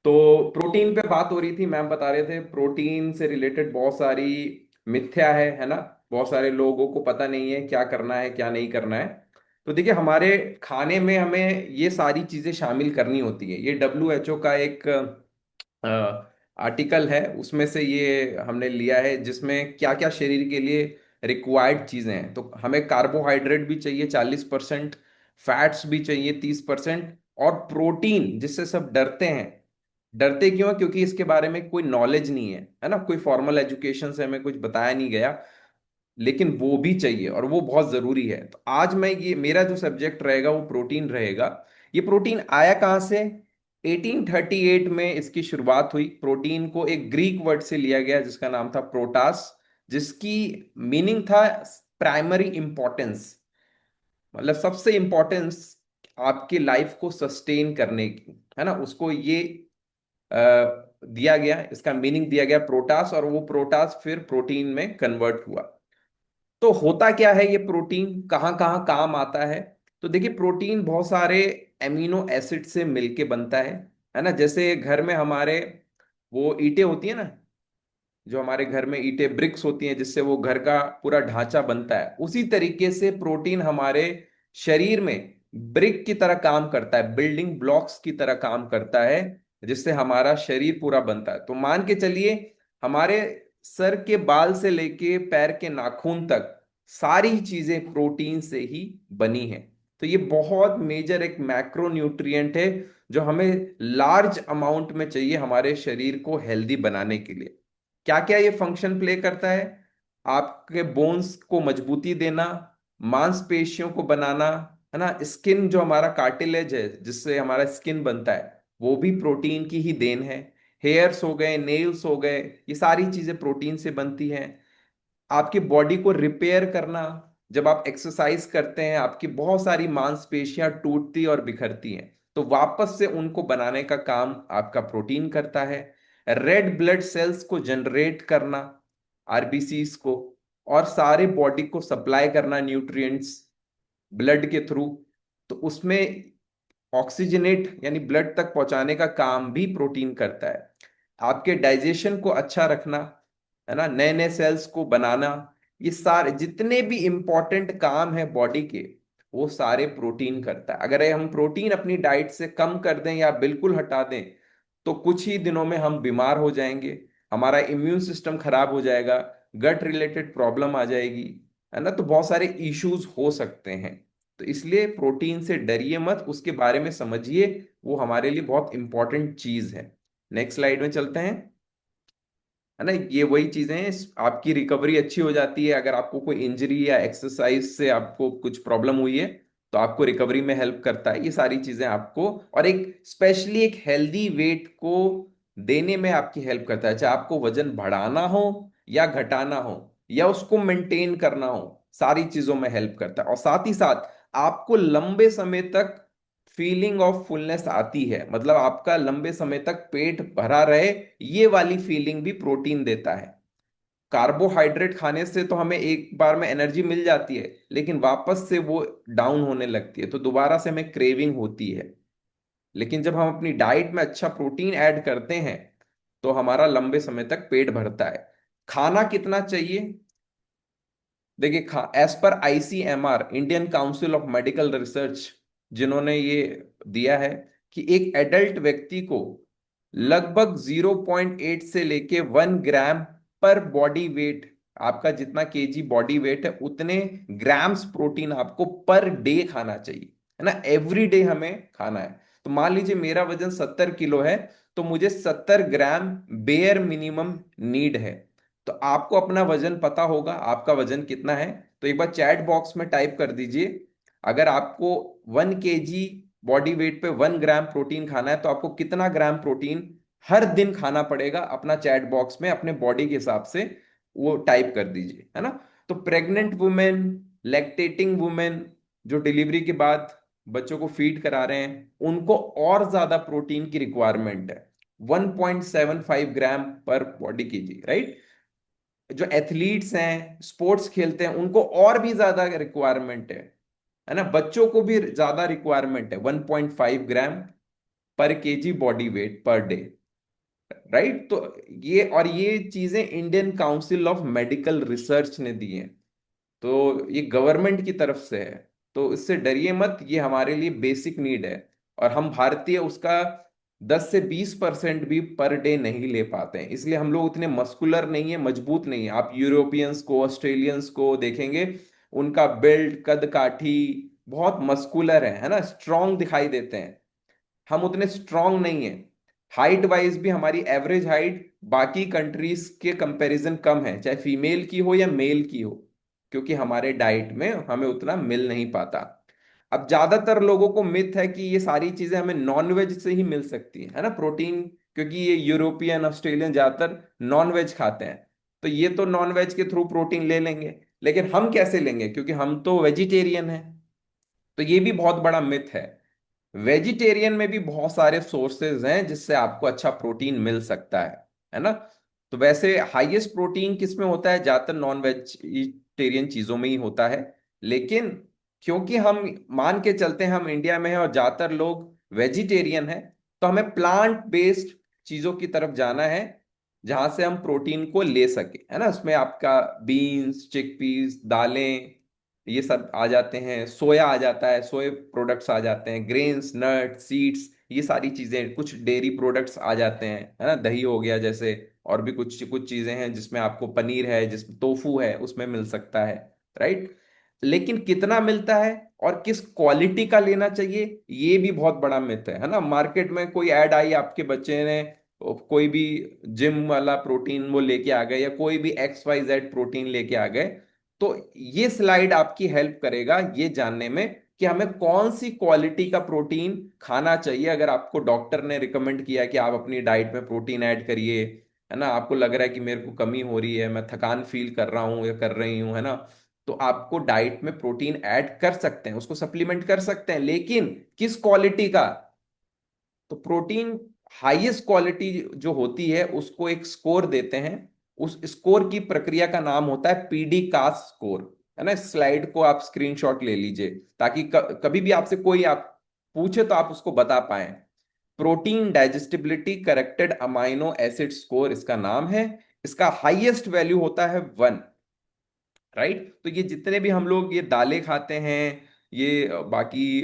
तो प्रोटीन पे बात हो रही थी, मैम बता रहे थे प्रोटीन से रिलेटेड बहुत सारी मिथ्या है ना। बहुत सारे लोगों को पता नहीं है क्या करना है क्या नहीं करना है। तो देखिए, हमारे खाने में हमें ये सारी चीजें शामिल करनी होती है। ये WHO का एक आर्टिकल है, उसमें से ये हमने लिया है, जिसमें क्या क्या शरीर के लिए रिक्वायर्ड चीजें हैं। तो हमें कार्बोहाइड्रेट भी चाहिए 40%, फैट्स भी चाहिए 30%, और प्रोटीन जिससे सब डरते हैं। डरते क्यों हैं? क्योंकि इसके बारे में कोई नॉलेज नहीं है ना, कोई फॉर्मल एजुकेशन से हमें कुछ बताया नहीं गया। लेकिन वो भी चाहिए और वो बहुत जरूरी है। तो आज मैं ये मेरा जो सब्जेक्ट रहेगा वो प्रोटीन रहेगा। ये प्रोटीन आया कहाँ से? 1838 में इसकी शुरुआत हुई। प्रोटीन को एक ग्रीक वर्ड से लिया गया जिसका नाम था प्रोटास, जिसकी मीनिंग था प्राइमरी इंपॉर्टेंस, मतलब सबसे इंपॉर्टेंस आपकी लाइफ को सस्टेन करने की, है ना, उसको ये अ, दिया गया, इसका मीनिंग दिया गया प्रोटास, और वो प्रोटास फिर प्रोटीन में कन्वर्ट हुआ। तो होता क्या है, ये प्रोटीन कहाँ कहाँ काम आता है? तो देखिए, प्रोटीन बहुत सारे एमिनो एसिड से मिलके बनता है ना। जैसे घर में हमारे वो ईंटें होती है ना, जो हमारे घर में ईंटें ब्रिक्स होती हैं जिससे वो घर का पूरा ढांचा बनता है, उसी तरीके से प्रोटीन हमारे शरीर में ब्रिक की तरह काम करता है, बिल्डिंग ब्लॉक्स की तरह काम करता है, जिससे हमारा शरीर पूरा बनता है। तो मान के चलिए, हमारे सर के बाल से लेके पैर के नाखून तक सारी चीजें प्रोटीन से ही बनी है। तो ये बहुत मेजर एक मैक्रो न्यूट्रिएंट है, जो हमें लार्ज अमाउंट में चाहिए हमारे शरीर को हेल्दी बनाने के लिए। क्या क्या ये फंक्शन प्ले करता है? आपके बोन्स को मजबूती देना, मांसपेशियों को बनाना, है ना। स्किन, जो हमारा कार्टिलेज है जिससे हमारा स्किन बनता है, वो भी प्रोटीन की ही देन है। हेयर्स हो गए, नेल्स हो गए, ये सारी चीजें प्रोटीन से बनती हैं। आपकी बॉडी को रिपेयर करना, जब आप एक्सरसाइज करते हैं आपकी बहुत सारी मांसपेशियां टूटती और बिखरती हैं, तो वापस से उनको बनाने का काम आपका प्रोटीन करता है। रेड ब्लड सेल्स को जनरेट करना, आरबीसीज को, और सारे बॉडी को सप्लाई करना न्यूट्रिएंट्स ब्लड के थ्रू, तो उसमें ऑक्सीजनेट यानी ब्लड तक पहुंचाने का काम भी प्रोटीन करता है। आपके डाइजेशन को अच्छा रखना, है ना, नए नए सेल्स को बनाना, ये सारे जितने भी इंपॉर्टेंट काम है बॉडी के, वो सारे प्रोटीन करता है। अगर ये हम प्रोटीन अपनी डाइट से कम कर दें या बिल्कुल हटा दें, तो कुछ ही दिनों में हम बीमार हो जाएंगे, हमारा इम्यून सिस्टम खराब हो जाएगा, गट रिलेटेड प्रॉब्लम आ जाएगी, है ना। तो बहुत सारे इश्यूज हो सकते हैं। तो इसलिए प्रोटीन से डरिए मत, उसके बारे में समझिए, वो हमारे लिए बहुत इंपॉर्टेंट चीज है। नेक्स्ट स्लाइड में चलते हैं, है ना। ये वही चीजें हैं, आपकी रिकवरी अच्छी हो जाती है। अगर आपको कोई इंजरी या एक्सरसाइज से आपको कुछ प्रॉब्लम हुई है, तो आपको रिकवरी में हेल्प करता है ये सारी चीजें आपको, और एक स्पेशली एक हेल्दी वेट को देने में आपकी हेल्प करता है। चाहे आपको वजन बढ़ाना हो या घटाना हो या उसको मेंटेन करना हो, सारी चीजों में हेल्प करता है। और साथ ही साथ आपको लंबे समय तक फीलिंग ऑफ फुलनेस आती है, मतलब आपका लंबे समय तक पेट भरा रहे, ये वाली फीलिंग भी प्रोटीन देता है। कार्बोहाइड्रेट खाने से तो हमें एक बार में एनर्जी मिल जाती है, लेकिन वापस से वो डाउन होने लगती है, तो दोबारा से हमें क्रेविंग होती है। लेकिन जब हम अपनी डाइट में अच्छा प्रोटीन ऐड करते हैं, तो हमारा लंबे समय तक पेट भरता है। खाना कितना चाहिए? देखिए, as per ICMR, Indian council of medical research, जिन्होंने ये दिया है कि एक एडल्ट व्यक्ति को लगभग 0.8 से लेके 1 ग्राम पर बॉडी वेट, आपका जितना केजी बॉडी वेट है उतने ग्राम्स प्रोटीन आपको पर डे खाना चाहिए, है ना। एवरी डे हमें खाना है। तो मान लीजिए मेरा वजन 70 किलो है, तो मुझे 70 ग्राम बेयर मिनिमम नीड है। तो आपको अपना वजन पता होगा, आपका वजन कितना है? तो एक बार चैट बॉक्स में टाइप कर दीजिए, अगर आपको 1 kg बॉडी वेट पे 1 ग्राम प्रोटीन खाना है, तो आपको कितना ग्राम प्रोटीन हर दिन खाना पड़ेगा? अपना चैट बॉक्स में अपने बॉडी के हिसाब से वो टाइप कर दीजिए, है ना। तो प्रेग्नेंट वुमेन, लैक्टेटिंग वुमेन, जो डिलीवरी के बाद बच्चों को फीड करा रहे हैं, उनको और ज्यादा प्रोटीन की रिक्वायरमेंट है, 1.75 ग्राम पर बॉडी केजी, राइट। जो एथलीट्स हैं, स्पोर्ट्स खेलते हैं, उनको और भी ज्यादा रिक्वायरमेंट है ना। बच्चों को भी ज्यादा रिक्वायरमेंट है, 1.5 ग्राम। पर KG body weight per day, right. तो ये चीजें Indian council of medical research ने दी हैं, तो ये गवर्नमेंट की तरफ से है। तो इससे डरिए मत, ये हमारे लिए बेसिक नीड है। और हम भारतीय उसका 10 से 20% भी पर डे नहीं ले पाते हैं, इसलिए हम लोग उतने मस्कुलर नहीं है, मजबूत नहीं है। आप यूरोपियंस को, ऑस्ट्रेलियंस को देखेंगे, उनका बिल्ड, कद काठी बहुत मस्कुलर है ना, स्ट्रांग दिखाई देते हैं। हम उतने स्ट्रांग नहीं है। हाइट वाइज भी हमारी एवरेज हाइट बाकी कंट्रीज के कंपैरिजन कम है, चाहे फीमेल की हो या मेल की हो, क्योंकि हमारे डाइट में हमें उतना मिल नहीं पाता। अब ज्यादातर लोगों को मिथ है कि ये सारी चीजें हमें नॉन वेज से ही मिल सकती है ना, प्रोटीन, क्योंकि ये यूरोपियन ऑस्ट्रेलियन ज्यादातर नॉन वेज खाते हैं, तो ये तो नॉन वेज के थ्रू प्रोटीन ले लेंगे। लेकिन हम कैसे लेंगे, क्योंकि हम तो वेजिटेरियन हैं। तो ये भी बहुत बड़ा मिथ है। वेजिटेरियन में भी बहुत सारे सोर्सेज हैं जिससे आपको अच्छा प्रोटीन मिल सकता है ना। तो वैसे हाईएस्ट प्रोटीन किस में होता है, ज्यादातर नॉन वेजिटेरियन चीजों में ही होता है। लेकिन क्योंकि हम मान के चलते हैं हम इंडिया में हैं और ज्यादातर लोग वेजिटेरियन हैं, तो हमें प्लांट बेस्ड चीजों की तरफ जाना है, जहां से हम प्रोटीन को ले सके, है ना। उसमें आपका बीन्स, चिकपीस, दालें, ये सब आ जाते हैं, सोया आ जाता है, सोए प्रोडक्ट्स आ जाते हैं, ग्रेन्स, नट्स, सीड्स, ये सारी चीजें, कुछ डेयरी प्रोडक्ट्स आ जाते हैं, है ना, दही हो गया जैसे। और भी कुछ कुछ चीजें हैं जिसमें आपको पनीर है, जिसमें टोफू है, उसमें मिल सकता है, राइट। लेकिन कितना मिलता है और किस क्वालिटी का लेना चाहिए, ये भी बहुत बड़ा मिथ है ना। मार्केट में कोई ऐड आई, आपके बच्चे ने कोई भी जिम वाला प्रोटीन वो लेके आ गए, या कोई भी XYZ प्रोटीन लेके आ गए, तो ये स्लाइड आपकी हेल्प करेगा ये जानने में कि हमें कौन सी क्वालिटी का प्रोटीन खाना चाहिए। अगर आपको डॉक्टर ने रिकमेंड किया कि आप अपनी डाइट में प्रोटीन ऐड करिए, है ना, आपको लग रहा है कि मेरे को कमी हो रही है, मैं थकान फील कर रहा हूं या कर रही हूं, है ना, तो आपको डाइट में प्रोटीन ऐड कर सकते हैं, उसको सप्लीमेंट कर सकते हैं, लेकिन किस क्वालिटी का। तो प्रोटीन हाईएस्ट क्वालिटी जो होती है उसको एक स्कोर देते हैं। उस स्कोर की प्रक्रिया का नाम होता है पीडी कास्ट स्कोर, है ना। इस स्लाइड को आप स्क्रीनशॉट ले लीजिए, ताकि कभी भी आपसे कोई आप पूछे तो आप उसको बता पाए। Protein digestibility corrected amino acid score इसका नाम है। इसका हाईएस्ट वैल्यू होता है 1, राइट। तो ये जितने भी हम लोग ये दालें खाते हैं, ये बाकी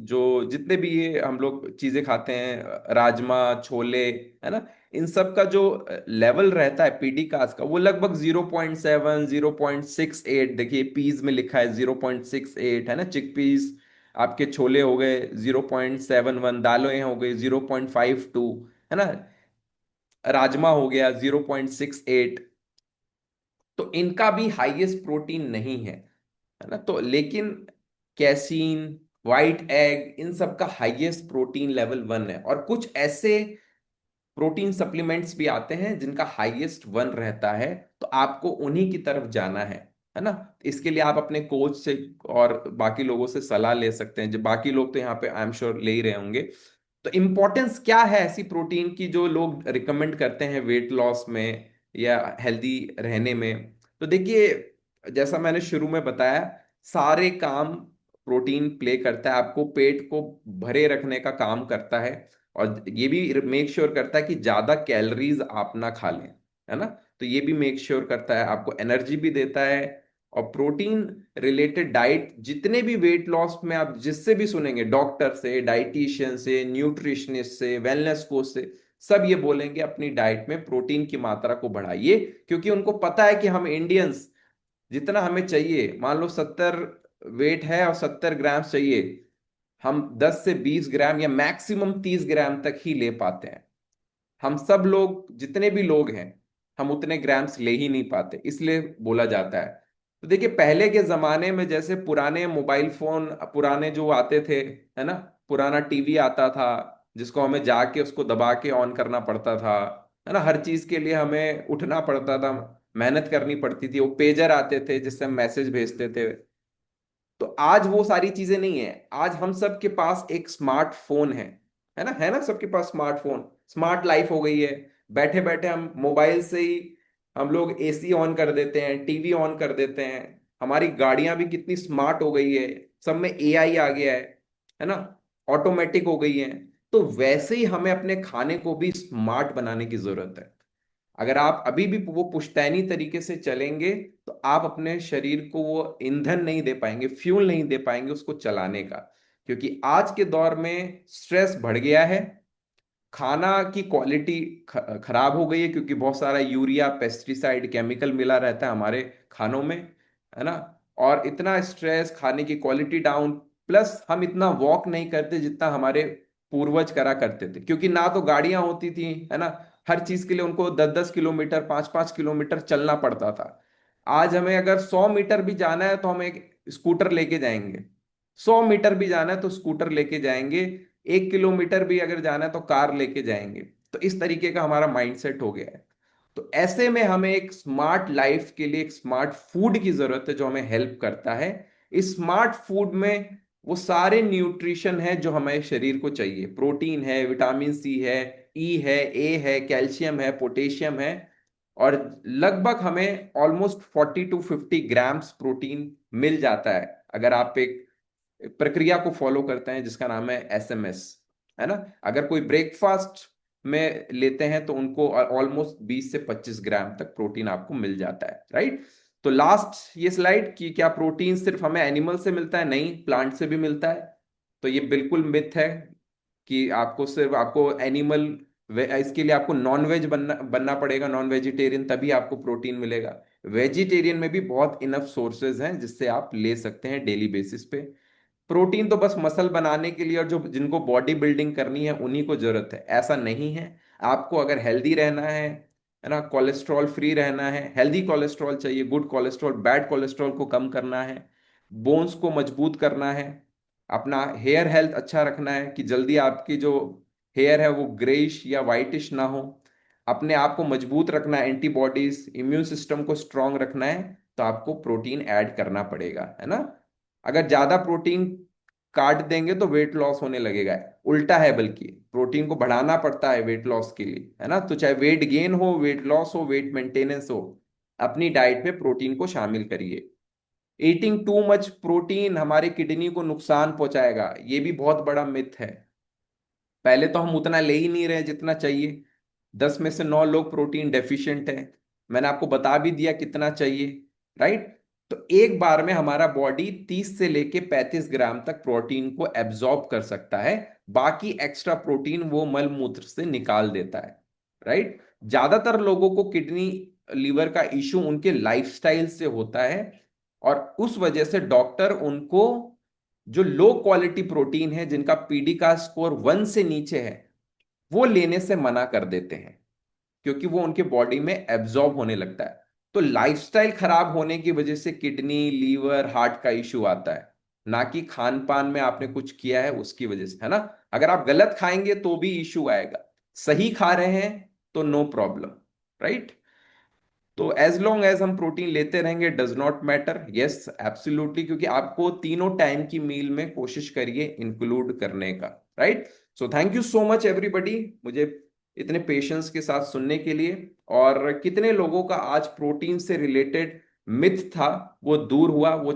जो जितने भी ये हम लोग चीजें खाते हैं, राजमा, छोले, है ना, इन सब का जो लेवल रहता है पीडी कास का, वो लगभग 0.7, 0.68, देखिए पीस में लिखा है 0.68, है ना। चिक पीस आपके छोले हो गए 0.71, दालें हो गई 0.52, है ना, राजमा हो गया 0.68। तो इनका भी हाईएस्ट प्रोटीन नहीं है ना। तो लेकिन कैसीन, वाइट एग, इन सब का हाईएस्ट प्रोटीन लेवल 1 है। और कुछ ऐसे प्रोटीन सप्लीमेंट्स भी आते हैं जिनका हाईएस्ट 1 रहता है, तो आपको उन्हीं की तरफ जाना है ना। इसके लिए आप अपने कोच से और बाकी लोगों से सलाह ले सकते हैं, जो बाकी लोग तो यहाँ पे आई एम श्योर ले ही रहे होंगे। तो इम्पोर्टेंस क्या है ऐसी प्रोटीन की जो लोग रिकमेंड करते हैं वेट लॉस में या हेल्दी रहने में। तो देखिए, जैसा मैंने शुरू में बताया, सारे काम प्रोटीन प्ले करता है, आपको पेट को भरे रखने का काम करता है, और ये भी मेक श्योर करता है कि ज्यादा कैलोरीज आप ना खा लें, है ना। तो ये भी मेक श्योर करता है, आपको एनर्जी भी देता है। और प्रोटीन रिलेटेड डाइट जितने भी वेट लॉस में आप जिससे भी सुनेंगे, डॉक्टर से, डाइटिशियन से, न्यूट्रिशनिस्ट से, वेलनेस कोच से, सब ये बोलेंगे अपनी डाइट में प्रोटीन की मात्रा को बढ़ाइए, क्योंकि उनको पता है कि हम इंडियंस जितना हमें चाहिए, मान लो 70 वेट है और 70 ग्राम चाहिए, हम 10 से 20 ग्राम या मैक्सिमम 30 ग्राम तक ही ले पाते हैं। हम सब लोग जितने भी लोग हैं, हम उतने ग्राम्स ले ही नहीं पाते, इसलिए बोला जाता है। तो देखिए, पहले के जमाने में जैसे पुराने मोबाइल फोन, पुराने जो आते थे, है ना, पुराना टीवी आता था जिसको हमें जाके उसको दबा के ऑन करना पड़ता था, है ना, हर चीज के लिए हमें उठना पड़ता था, मेहनत करनी पड़ती थी। वो पेजर आते थे जिससे हम मैसेज भेजते थे। तो आज वो सारी चीजें नहीं है, आज हम सब के पास एक स्मार्टफोन है ना, सबके पास स्मार्टफोन, स्मार्ट लाइफ हो गई है। बैठे बैठे हम मोबाइल से ही हम लोग एसी ऑन कर देते हैं, टीवी ऑन कर देते हैं। हमारी गाड़ियां भी कितनी स्मार्ट हो गई है, सब में एआई आ गया है ना, ऑटोमेटिक हो गई है। तो वैसे ही हमें अपने खाने को भी स्मार्ट बनाने की जरूरत है। अगर आप अभी भी वो पुश्तैनी तरीके से चलेंगे तो आप अपने शरीर को वो ईंधन नहीं दे पाएंगे, फ्यूल नहीं दे पाएंगे उसको चलाने का। क्योंकि आज के दौर में स्ट्रेस बढ़ गया है, खाना की क्वालिटी खराब हो गई है, क्योंकि बहुत सारा यूरिया, पेस्टिसाइड, केमिकल मिला रहता है हमारे खानों में, है ना। और इतना स्ट्रेस, खाने की क्वालिटी डाउन, प्लस हम इतना वॉक नहीं करते जितना हमारे पूर्वज करा करते थे, क्योंकि ना तो गाड़ियां होती थी, है ना। हर चीज के लिए उनको 10-10 किलोमीटर, 5-5 किलोमीटर चलना पड़ता था। आज हमें अगर 100 मीटर भी जाना है तो हम एक स्कूटर लेके जाएंगे, 100 मीटर भी जाना है तो स्कूटर लेके जाएंगे, 1 किलोमीटर भी अगर जाना है तो कार लेके जाएंगे। तो इस तरीके का हमारा माइंडसेट हो गया है। तो ऐसे में हमें एक स्मार्ट लाइफ के लिए एक स्मार्ट फूड की जरूरत है जो हमें हेल्प करता है। इस स्मार्ट फूड में वो सारे न्यूट्रिशन है जो हमारे शरीर को चाहिए, प्रोटीन है, विटामिन सी है, ई है, ए है, कैल्शियम है, पोटेशियम है। और लगभग हमें ऑलमोस्ट 40 to 50 ग्राम्स प्रोटीन मिल जाता है अगर आप एक प्रक्रिया को फॉलो करते हैं जिसका नाम है एसएमएस, है ना। अगर कोई ब्रेकफास्ट में लेते हैं तो उनको ऑलमोस्ट 20 से 25 ग्राम तक प्रोटीन आपको मिल जाता है, राइट। तो लास्ट ये स्लाइड कि क्या प्रोटीन सिर्फ हमें एनिमल से मिलता है? नहीं, प्लांट से भी मिलता है। तो ये बिल्कुल मिथ है कि आपको सिर्फ आपको एनिमल, इसके लिए आपको नॉन वेज बनना बनना पड़ेगा, नॉन वेजिटेरियन, तभी आपको प्रोटीन मिलेगा। वेजिटेरियन में भी बहुत इनफ सोर्सेज हैं जिससे आप ले सकते हैं डेली बेसिस पे। प्रोटीन तो बस मसल बनाने के लिए और जो जिनको बॉडी बिल्डिंग करनी है उन्हीं को जरूरत है, ऐसा नहीं है। आपको अगर हेल्दी रहना है ना, कोलेस्ट्रॉल फ्री रहना है, हेल्दी कोलेस्ट्रॉल चाहिए, गुड कोलेस्ट्रॉल, बैड कोलेस्ट्रॉल को कम करना है, बोन्स को मजबूत करना है, अपना हेयर हेल्थ अच्छा रखना है कि जल्दी आपकी जो हेयर है वो ग्रेइश या वाइटिश ना हो, अपने आप को मजबूत रखना है, एंटीबॉडीज, इम्यून सिस्टम को स्ट्रांग रखना है, तो आपको प्रोटीन ऐड करना पड़ेगा, है ना। अगर ज्यादा प्रोटीन काट देंगे तो वेट लॉस होने लगेगा, उल्टा है, बल्कि प्रोटीन को बढ़ाना पड़ता है वेट लॉस के लिए, है ना। तो चाहे वेट गेन हो, वेट लॉस हो, वेट मेंटेनेंस हो, अपनी डाइट में प्रोटीन को शामिल करिए। ईटिंग टू मच प्रोटीन हमारी किडनी को नुकसान पहुंचाएगा, ये भी बहुत बड़ा मिथ है। पहले तो हम उतना ले ही नहीं रहे जितना चाहिए, 10 में से 9 लोग प्रोटीन डेफिशिएंट है, मैंने आपको बता भी दिया कितना चाहिए, राइट। तो एक बार में हमारा बॉडी 30 से लेके 35 ग्राम तक प्रोटीन को एब्जॉर्ब कर सकता है, बाकी एक्स्ट्रा प्रोटीन वो मल मूत्र से निकाल देता है, राइट। ज्यादातर लोगों को किडनी लीवर का इशू उनके लाइफस्टाइल से होता है, और उस वजह से डॉक्टर उनको जो लो क्वालिटी प्रोटीन है, जिनका पीडी का स्कोर 1 से नीचे है, वो लेने से मना कर देते हैं, क्योंकि वो उनके बॉडी में एब्जॉर्ब होने लगता है। तो लाइफस्टाइल खराब होने की वजह से किडनी, लीवर, हार्ट का इशू आता है, ना कि खान पान में आपने कुछ किया है उसकी वजह से, है ना। अगर आप गलत खाएंगे तो भी इशू आएगा, सही खा रहे हैं तो नो प्रॉब्लम, राइट। तो एज लॉन्ग एज हम प्रोटीन लेते रहेंगे, does not matter, yes absolutely, क्योंकि आपको तीनों टाइम की मील में कोशिश करिए इंक्लूड करने का, right. So thank you so much everybody, मुझे इतने पेशेंस के साथ सुनने के लिए। और कितने लोगों का आज प्रोटीन से रिलेटेड मिथ था वो दूर हुआ, वो